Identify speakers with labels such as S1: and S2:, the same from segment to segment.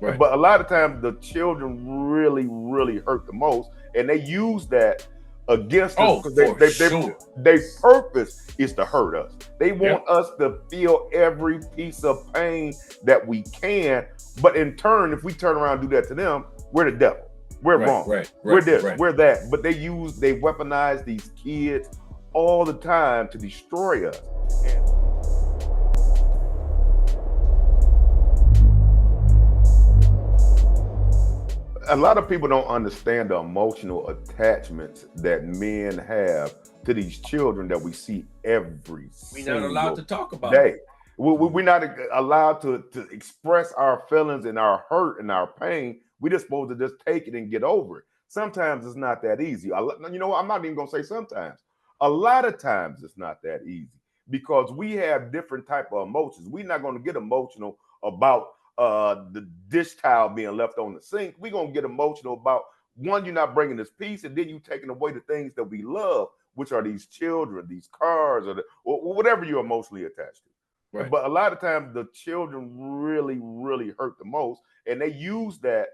S1: Right.
S2: But a lot of times the children really hurt the most, and they use that against us
S1: Oh,
S2: because
S1: for sure.
S2: they purpose is to hurt us. They want
S1: Yep.
S2: us to feel every piece of pain that we can, but in turn, if we turn around and do that to them, we're the devil. We're
S1: Right,
S2: wrong.
S1: right,
S2: We're
S1: right,
S2: this,
S1: right.
S2: we're that. But they weaponize these kids all the time to destroy us. And a lot of people don't understand the emotional attachments that men have to these children that we see every
S1: We're not allowed to
S2: single
S1: talk about it.
S2: day. We're not allowed to express our feelings and our hurt and our pain. We're just supposed to just take it and get over it. Sometimes it's not that easy. You know, I'm not even going to say sometimes. A lot of times it's not that easy because we have different type of emotions. We're not going to get emotional about the dish towel being left on the sink. We're going to get emotional about one, you're not bringing this peace, and then you taking away the things that we love, which are these children, these cars, or whatever you're emotionally attached to.
S1: Right.
S2: But a lot of times the children really hurt the most, and they use that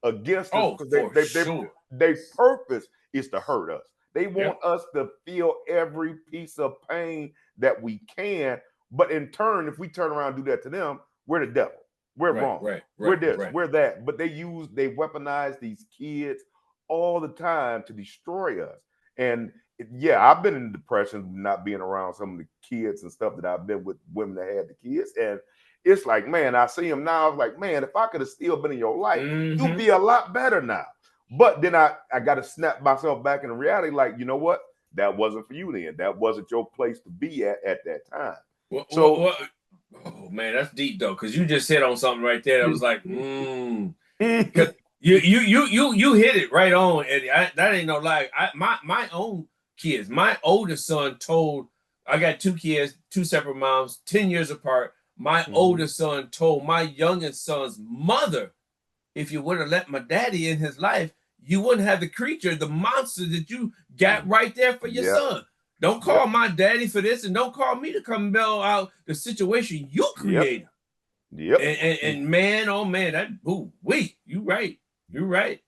S2: against us
S1: Oh,
S2: because
S1: for sure.
S2: they purpose is to hurt us. They want
S1: Yep.
S2: us to feel every piece of pain that we can, but in turn, if we turn around and do that to them, we're the devil. We're
S1: Right,
S2: wrong.
S1: right,
S2: We're
S1: right,
S2: this,
S1: right.
S2: we're that. But they weaponize these kids all the time to destroy us. And yeah, I've been in depression not being around some of the kids and stuff that I've been with women that had the kids. And it's like, man, I see them now. I was like, man, if I could have still been in your life, you'd
S1: Mm-hmm.
S2: be a lot better now. But then I got to snap myself back in reality, like, you know what? That wasn't for you then. That wasn't your place to be at that time.
S1: What, what,
S2: So
S1: what? Oh man, that's deep though, because you just hit on something right there. That was like, because you hit it right on, Eddie. That ain't no lie. My own kids. My oldest son told. I got two kids, two separate moms, 10 years apart. My oldest son told my youngest son's mother, "If you would have let my daddy in his life, you wouldn't have the creature, the monster that you got right there for your
S2: yep,
S1: son. Don't call
S2: yep,
S1: my daddy for this, and don't call me to come bail out the situation you
S2: yep,
S1: created."
S2: yep.
S1: And man, oh man, that you right, you right.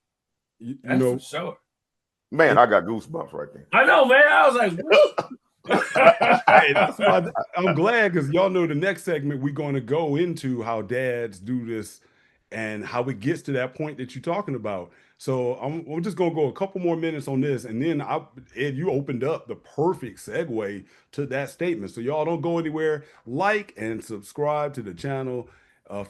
S3: You
S1: That's for
S3: know,
S1: sure.
S2: Man, I got goosebumps right there.
S1: I know, man. I was like,
S3: hey, that's why I'm glad, because y'all know the next segment we're going to go into how dads do this and how it gets to that point that you're talking about. So I'm just going to go a couple more minutes on this, and then Ed, you opened up the perfect segue to that statement. So y'all don't go anywhere. Like and subscribe to the channel.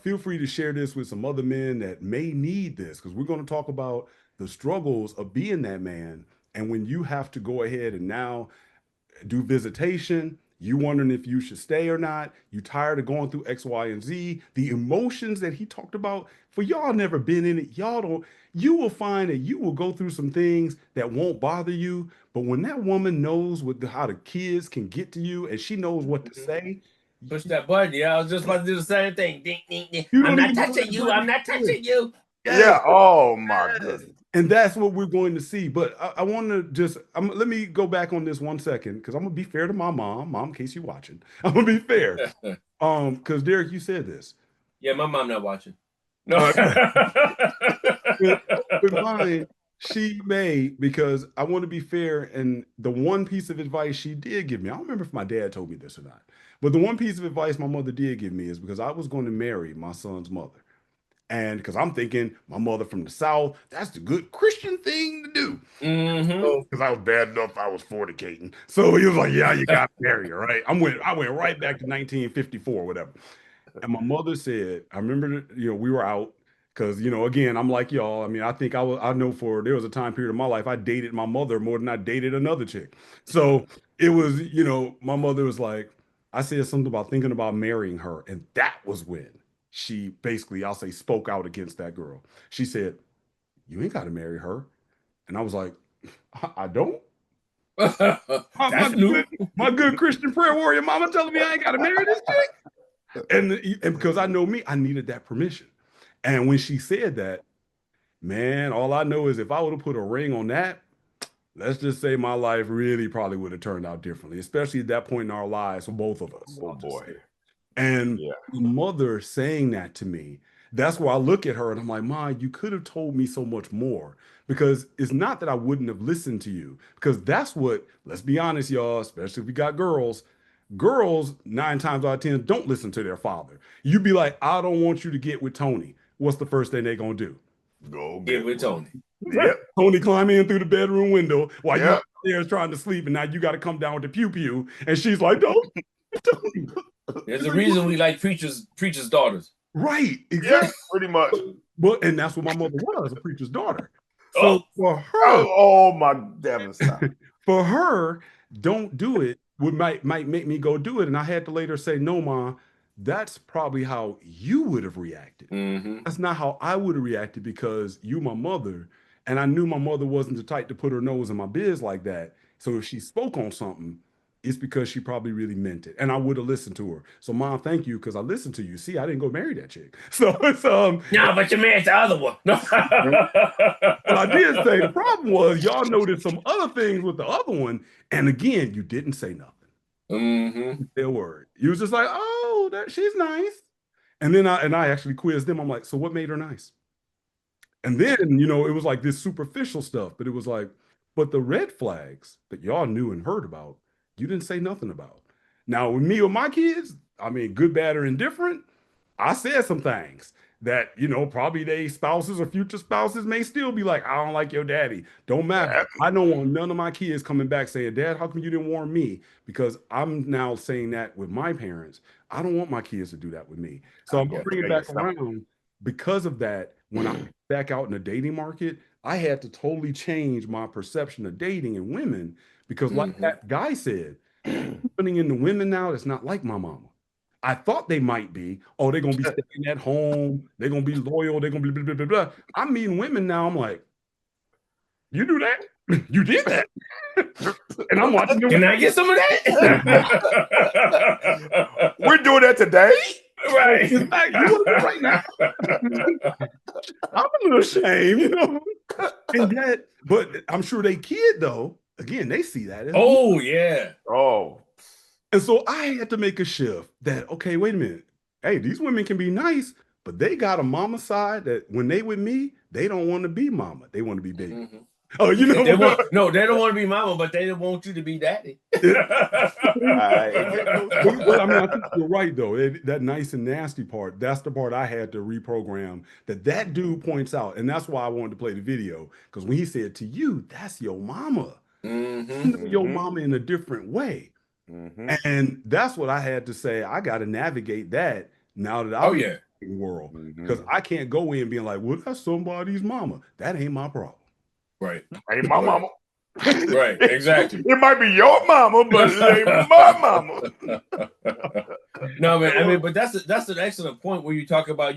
S3: Feel free to share this with some other men that may need this, because we're going to talk about the struggles of being that man, and when you have to go ahead and now do visitation, you wondering if you should stay or not, you tired of going through X, Y, and Z, the emotions that he talked about. For y'all never been in it, y'all don't, you will find that you will go through some things that won't bother you, but when that woman knows how the kids can get to you and she knows what to say,
S1: push that button. Yeah, I was just about to do the same thing. Ding, ding, ding.
S3: you
S1: I'm
S3: don't
S1: not
S3: even know
S1: touching
S3: that
S1: you. I'm
S3: button
S1: not
S3: exists.
S1: touching you.
S3: Yes,
S2: Yeah. Oh my
S3: yes.
S2: goodness.
S3: And that's what we're going to see. But I want to just let me go back on this 1 second, because I'm gonna be fair to my mom. Mom, in case you're watching, I'm gonna be fair. Because Derek, you said this.
S1: Yeah, my mom not watching. No.
S3: With open mind, she may, because I want to be fair. And the one piece of advice she did give me, I don't remember if my dad told me this or not, but the one piece of advice my mother did give me is because I was going to marry my son's mother. And because I'm thinking my mother from the South, that's the good Christian thing to do.
S1: Mm-hmm.
S3: So, because I was bad enough, I was fornicating. So he was like, "Yeah, you got to marry her, right?" I went right back to 1954, whatever. And my mother said, I remember, we were out because, again, I'm like y'all. I mean, I think I know there was a time period of my life I dated my mother more than I dated another chick. So it was, my mother was like, I said something about thinking about marrying her, and that was when she basically, I'll say, spoke out against that girl. She said, "You ain't got to marry her," and I was like, I don't. My
S1: That's new.
S3: my good Christian prayer warrior mama telling me I ain't got to marry this chick. And because I know me, I needed that permission. And when she said that, man, all I know is if I would have put a ring on that, let's just say my life really probably would have turned out differently, especially at that point in our lives for both of us.
S2: Oh
S3: I'll just
S2: boy.
S3: say. And
S2: Yeah.
S3: my mother saying that to me, that's where I look at her and I'm like, Ma, you could have told me so much more. Because it's not that I wouldn't have listened to you. Because that's what, let's be honest, y'all, especially if we got girls. Girls, 9 times out of 10, don't listen to their father. You be like, I don't want you to get with Tony. What's the first thing they gonna do?
S2: Go
S1: Get with Tony.
S2: Yep.
S3: Tony climb in through the bedroom window while
S2: Yep.
S3: you're upstairs trying to sleep, and now you got to come down with the pew pew. And she's like, don't.
S1: There's a reason we like preachers' daughters.
S3: Right, exactly.
S2: Yes, pretty much.
S3: But and that's what my mother was, a preacher's daughter. So
S1: Oh.
S3: for her,
S2: oh my damn stop.
S3: for her, don't do it. Would might make me go do it. And I had to later say, no, Ma, that's probably how you would have reacted.
S1: Mm-hmm.
S3: That's not how I would have reacted because you my mother. And I knew my mother wasn't the type to put her nose in my biz like that. So if she spoke on something, it's because she probably really meant it. And I would have listened to her. So Mom, thank you, because I listened to you. See, I didn't go marry that chick. So it's
S1: No, but you married the other one. No.
S3: But I did say the problem was y'all noticed some other things with the other one. And again, you didn't say nothing.
S1: Mm-hmm.
S3: Their word. You was just like, oh, that she's nice. And then I actually quizzed them. I'm like, so what made her nice? And then, it was like this superficial stuff, but it was like, but the red flags that y'all knew and heard about, you didn't say nothing about. Now, with me or my kids, I mean, good, bad, or indifferent, I said some things that, probably they spouses or future spouses may still be like, I don't like your daddy. Don't matter. I don't want none of my kids coming back saying, Dad, how come you didn't warn me? Because I'm now saying that with my parents. I don't want my kids to do that with me. So I'm bringing it back around. Because of that, when I'm back out in the dating market, I had to totally change my perception of dating and women because like that guy said, putting in the women now, it's not like my mama. I thought they might be. Oh, they're going to be staying at home. They're going to be loyal. They're going to be blah, blah, blah, blah. I'm meeting women now. I'm like, you do that? You did that? And I'm watching them.
S1: Can I get some of that?
S2: We're doing that today?
S1: Right.
S3: In fact, you want to do right now? I'm a little ashamed, And that, but I'm sure they kid though. Again, they see that.
S1: Oh, yeah.
S2: Oh.
S3: And so I had to make a shift that, okay, wait a minute. Hey, these women can be nice, but they got a mama side that when they with me, they don't want to be mama. They want to be baby.
S1: Mm-hmm.
S3: Oh,
S1: they don't want to be mama, but they don't want you to be daddy.
S3: I mean, I think you're right though. That nice and nasty part, that's the part I had to reprogram that dude points out. And that's why I wanted to play the video. Because when he said to you, that's your mama.
S1: Mm-hmm.
S3: You know your mama in a different way. Mm-hmm. And that's what I had to say. I got to navigate that now that I'm in the world. Because I can't go in being like, well, that's somebody's mama. That ain't my problem.
S1: Right.
S2: Ain't my mama.
S1: Right, exactly.
S2: It might be your mama, but it ain't my mama.
S1: No, man. I mean, but that's an excellent point where you talk about,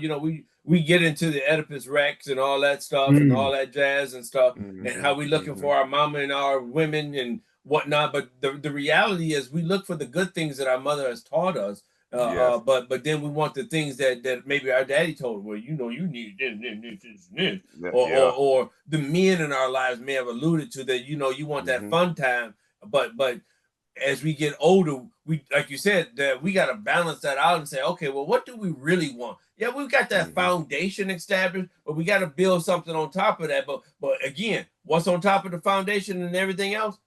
S1: we get into the Oedipus Rex and all that stuff and all that jazz and stuff and how we looking for our mama and our women and whatnot. But the reality is we look for the good things that our mother has taught us. But then we want the things that maybe our daddy told, well, you need this. Or the men in our lives may have alluded to that, you want that fun time. But as we get older, we, like you said, that we got to balance that out and say, okay, well, what do we really want? Yeah, we've got that foundation established, but we got to build something on top of that. But again, what's on top of the foundation and everything else?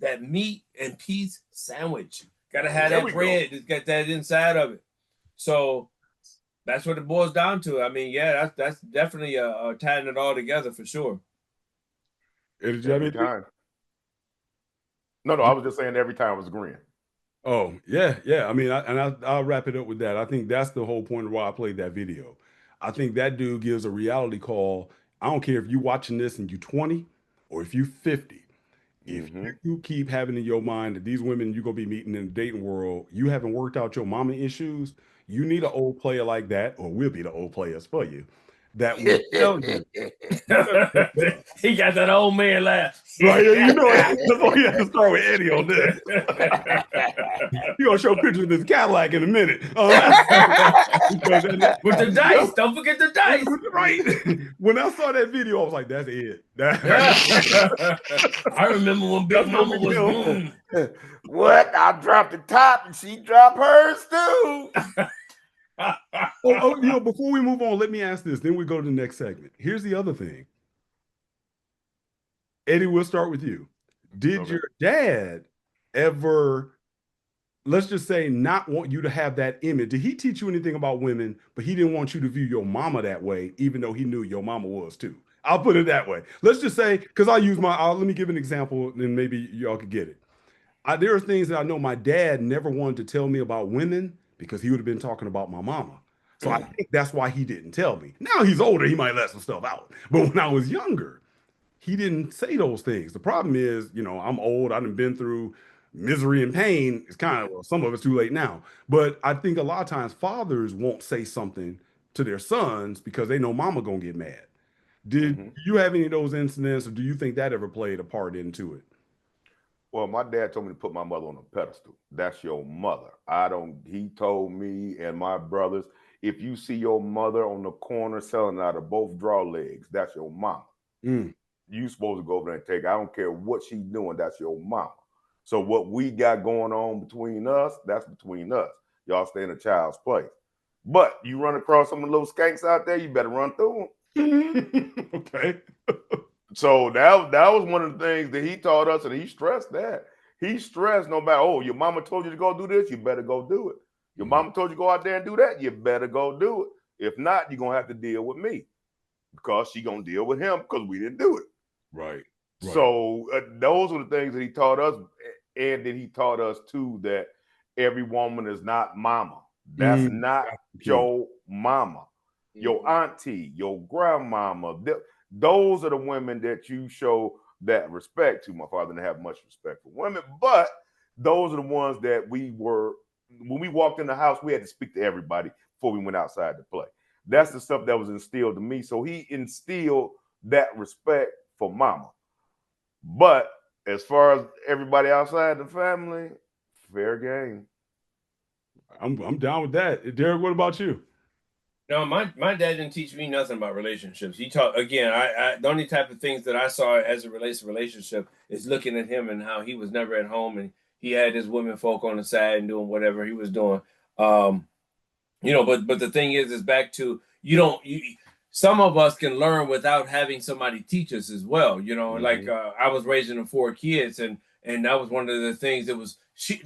S1: That meat and peas sandwich. Got to have that bread. It's got that inside of it. So that's what it boils down to. I mean, yeah, that's definitely tying it all together for sure.
S2: Every time. No, I was just saying every time I was agreeing.
S3: Oh, yeah. I mean, I'll wrap it up with that. I think that's the whole point of why I played that video. I think that dude gives a reality call. I don't care if you're watching this and you're 20 or if you're 50. If you keep having in your mind that these women you're going to be meeting in the dating world, you haven't worked out your mama issues, you need an old player like that, or we'll be the old players for you. That will tell you.
S1: He got that old man laugh.
S3: Right, that's all you have to start with Eddie on this. You're going to show pictures of this Cadillac in a minute.
S1: With the dice. Don't forget the dice.
S3: Right. When I saw that video, I was like, that's it.
S1: I remember when Big Mama was
S2: What? I dropped the top and she dropped hers too.
S3: Before we move on, let me ask this. Then we go to the next segment. Here's the other thing. Eddie, we'll start with you. Did your dad ever, let's just say, not want you to have that image? Did he teach you anything about women, but he didn't want you to view your mama that way, even though he knew your mama was too? I'll put it that way. Let's just say, because let me give an example, and maybe y'all could get it. There are things that I know my dad never wanted to tell me about women because he would have been talking about my mama. So I think that's why he didn't tell me. Now he's older, he might let some stuff out. But when I was younger, he didn't say those things. The problem is, I'm old. I've been through misery and pain. It's kind of, well, some of it's too late now. But I think a lot of times fathers won't say something to their sons because they know mama gonna get mad. Did you have any of those incidents, or do you think that ever played a part into it?
S2: Well, my dad told me to put my mother on a pedestal. That's your mother. He told me and my brothers, if you see your mother on the corner selling out of both draw legs, that's your mama. You supposed to go over there and take her. I don't care what she's doing, that's your mama. So what we got going on between us, that's between us. Y'all stay in a child's place. But you run across some of the little skanks out there, you better run through
S3: them. Okay.
S2: So that was one of the things that he taught us, and he stressed that. He stressed no matter, oh, your mama told you to go do this, you better go do it. Your mama told you to go out there and do that, you better go do it. If not, you're going to have to deal with me because she going to deal with him because we didn't do it.
S3: Right.
S2: So those were the things that he taught us. And then he taught us, too, that every woman is not mama. That's not your mama. Your auntie, your grandmama. Those are the women that you show that respect to. My father didn't have much respect for women, but those are the ones that when we walked in the house, we had to speak to everybody before we went outside to play. That's the stuff that was instilled to me. So he instilled that respect for mama. But as far as everybody outside the family, fair game.
S3: I'm down with that. Derek, what about you?
S1: No, my dad didn't teach me nothing about relationships. He taught, again, the only type of things that I saw as it relates to relationship is looking at him and how he was never at home and he had his women folk on the side and doing whatever he was doing. But the thing is back to, some of us can learn without having somebody teach us as well. Like I was raising the 4 kids and that was one of the things that was,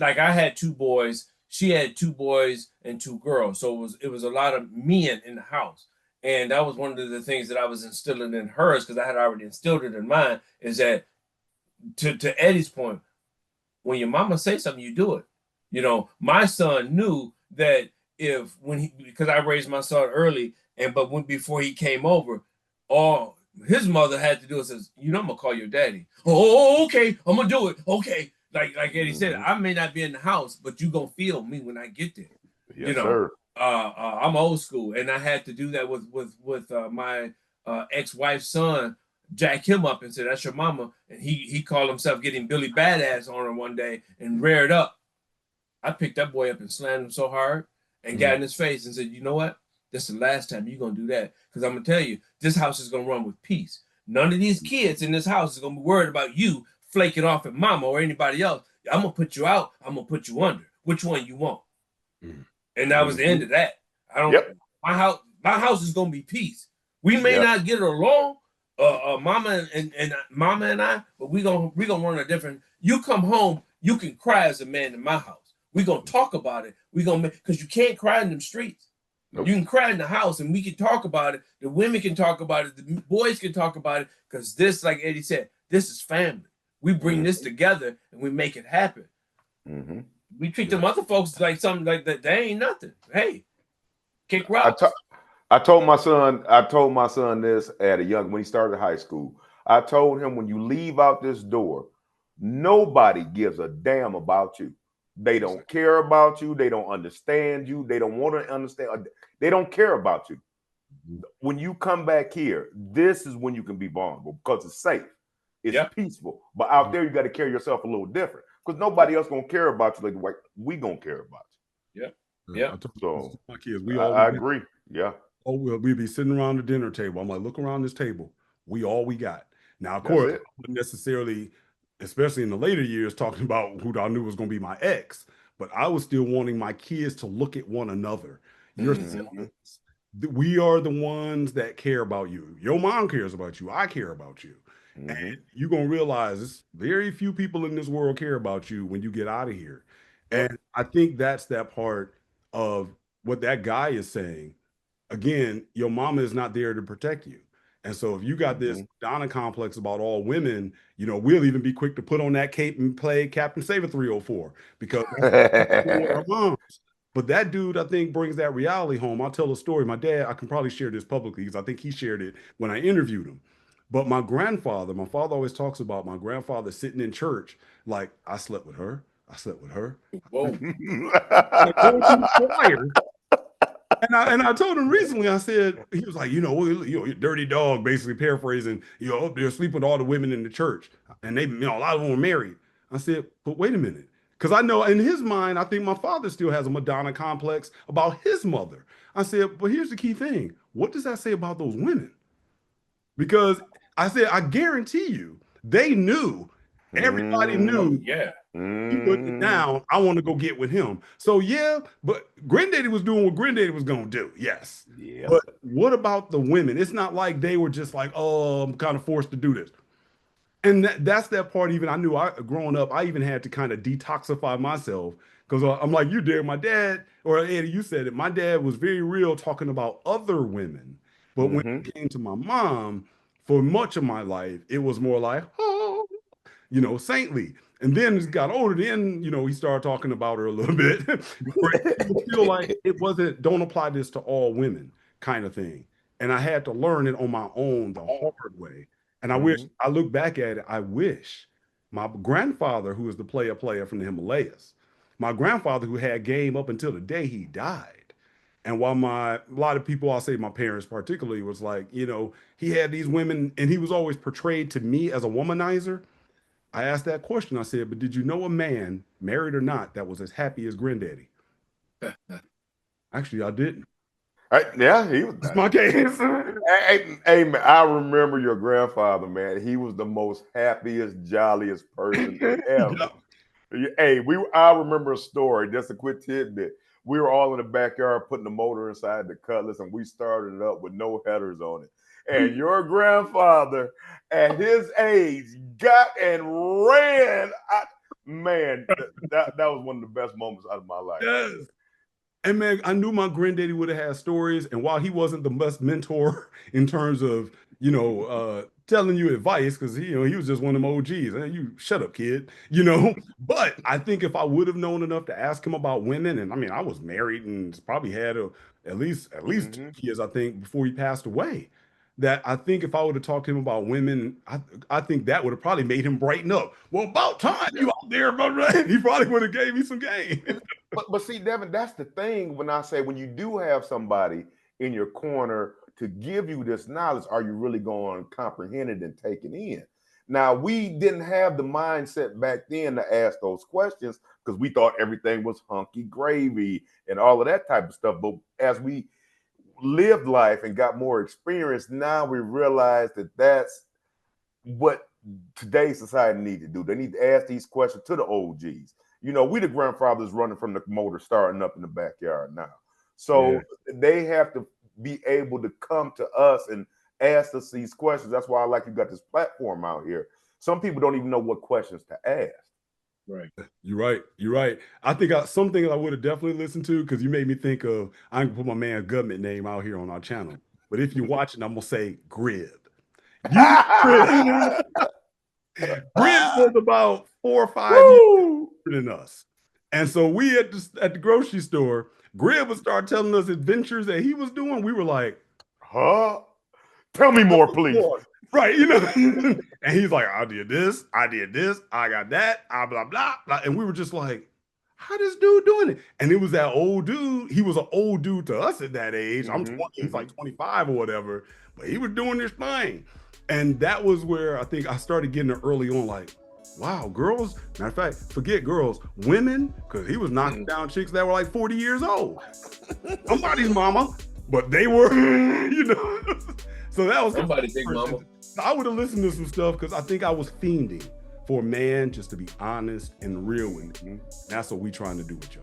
S1: I had 2 boys. She had 2 boys and 2 girls. So it was a lot of men in the house. And that was one of the things that I was instilling in hers, because I had already instilled it in mine, is that to Eddie's point, when your mama say something, you do it. My son knew that because I raised my son early, before he came over, all his mother had to do is says, I'm gonna call your daddy. Oh, okay, I'm gonna do it. Okay. Like Eddie said, I may not be in the house, but you gonna feel me when I get there.
S2: Yes, sir.
S1: I'm old school, and I had to do that with my ex-wife's son. Jack him up and said, "That's your mama," and he called himself getting Billy Badass on her one day and reared up. I picked that boy up and slammed him so hard and got in his face and said, "You know what? This is the last time you're gonna do that, because I'm gonna tell you, this house is gonna run with peace. None of these kids in this house is gonna be worried about you flaking off at mama or anybody else. I'm gonna put you out. I'm gonna put you under. Which one you want?" And that was the end of that. My house is gonna be peace. We may not get along, mama and I, but we gonna run a different. You come home, you can cry as a man in my house. We gonna talk about it. We gonna because you can't cry in them streets. Nope. You can cry in the house, and we can talk about it. The women can talk about it. The boys can talk about it, because this, like Eddie said, this is family. We bring this together and we make it happen. We treat them other folks like something like that. They ain't nothing. Hey, kick rocks.
S2: I told my son this when he started high school. I told him, when you leave out this door, nobody gives a damn about you. They don't care about you. They don't understand you. They don't want to understand. They don't care about you. When you come back here, this is when you can be vulnerable, because it's safe. It's peaceful. But out there, you got to carry yourself a little different, because nobody else gonna care about you like the way we gonna care about you.
S1: Yeah.
S2: So
S3: my kids,
S2: I agree. Yeah.
S3: Oh, we'd be sitting around the dinner table. I'm like, look around this table. We got. Now, of course, I wouldn't necessarily, especially in the later years, talking about who I knew was going to be my ex, but I was still wanting my kids to look at one another. your
S1: Mhm.
S3: siblings. We are the ones that care about you. Your mom cares about you. I care about you. And you're going to realize it's very few people in this world care about you when you get out of here.
S2: Yep.
S3: And I think that's that part of what that guy is saying. Again, your mama is not there to protect you. And so if you got this Madonna complex about all women, you know, we'll even be quick to put on that cape and play Captain Saver 304 because that's what our moms. But that dude, I think, brings that reality home. I'll tell a story. My dad, I can probably share this publicly because I think he shared it when I interviewed him. But my grandfather, my father always talks about my grandfather sitting in church, like, I slept with her. I slept with her.
S1: Whoa.
S3: Like going through the choir. And I told him recently, I said, he was like, you know, dirty dog, basically paraphrasing, you know, they're sleeping with all the women in the church. And they, you know, a lot of them were married. I said, but wait a minute. Because I know in his mind, I think my father still has a Madonna complex about his mother. I said, but here's the key thing. What does that say about those women? Because I said, I guarantee you, they knew, everybody knew.
S1: Yeah.
S3: He put it down. I want to go get with him. So yeah, but Granddaddy was doing what Granddaddy was gonna do. Yes.
S2: Yeah.
S3: But what about the women? It's not like they were just like, oh, I'm kind of forced to do this. And that's that part. Even I knew growing up, I even had to kind of detoxify myself because I'm like, you dare my dad, or Eddie, you said it. My dad was very real talking about other women. But when it came to my mom, for much of my life, it was more like, oh, you know, saintly. And then as it got older, then, you know, he started talking about her a little bit. It feel like it wasn't, don't apply this to all women kind of thing. And I had to learn it on my own the hard way. And I wish, I look back at it, I wish my grandfather, who was the player from the Himalayas, my grandfather who had game up until the day he died. And while a lot of people, I'll say my parents particularly, was like, you know, he had these women and he was always portrayed to me as a womanizer. I asked that question. I said, but did you know a man, married or not, that was as happy as Granddaddy? Actually, I didn't.
S2: Yeah, he was.
S3: That's my case.
S2: Hey, man, I remember your grandfather, man. He was the most happiest, jolliest person ever. Hey, I remember a story, just a quick tidbit. We were all in the backyard putting the motor inside the Cutlass, and we started it up with no headers on it. And your grandfather, at his age, got and ran. Man, that was one of the best moments out of my life.
S3: Yes. And man, I knew my granddaddy would have had stories. And while he wasn't the best mentor in terms of, you know, telling you advice, because you know, he was just one of them OGs. You shut up, kid, you know. But I think if I would have known enough to ask him about women, and I mean, I was married and probably had at least 2 years, I think, before he passed away. That I think if I would have talked to him about women, I think that would have probably made him brighten up. Well, about time you out there, brother. He probably would have gave me some game.
S2: But see, Devin, that's the thing when I say when you do have somebody in your corner to give you this knowledge, are you really going to comprehend it and take it in? Now, we didn't have the mindset back then to ask those questions because we thought everything was hunky gravy and all of that type of stuff. But as we lived life and got more experience, now we realize that that's what today's society need to do. They need to ask these questions to the OGs. You know, we the grandfathers running from the motor starting up in the backyard now. So they have to be able to come to us and ask us these questions. That's why I like you got this platform out here. Some people don't even know what questions to ask.
S1: Right.
S3: You're right. You're right. I think something I would have definitely listened to because you made me think of, I can put my man government name out here on our channel. But if you're watching, I'm going to say Grib. Grib was about 4 or 5 years older than us. And so we at the grocery store, Grib would start telling us adventures that he was doing. We were like,
S2: huh? Tell me more, please.
S3: Right, you know. And he's like, I did this, I got that, blah, blah, blah. And we were just like, how this dude doing it? And it was that old dude. He was an old dude to us at that age. I'm 20, he's like 25 or whatever, but he was doing this thing. And that was where I think I started getting it early on, like, wow, girls, matter of fact, forget girls, women, because he was knocking down chicks that were like 40 years old. Somebody's mama, but they were, you know. So that was
S1: somebody's big mama.
S3: I would have listened to some stuff because I think I was fiending for a man just to be honest and real with me. That's what we trying to do with y'all.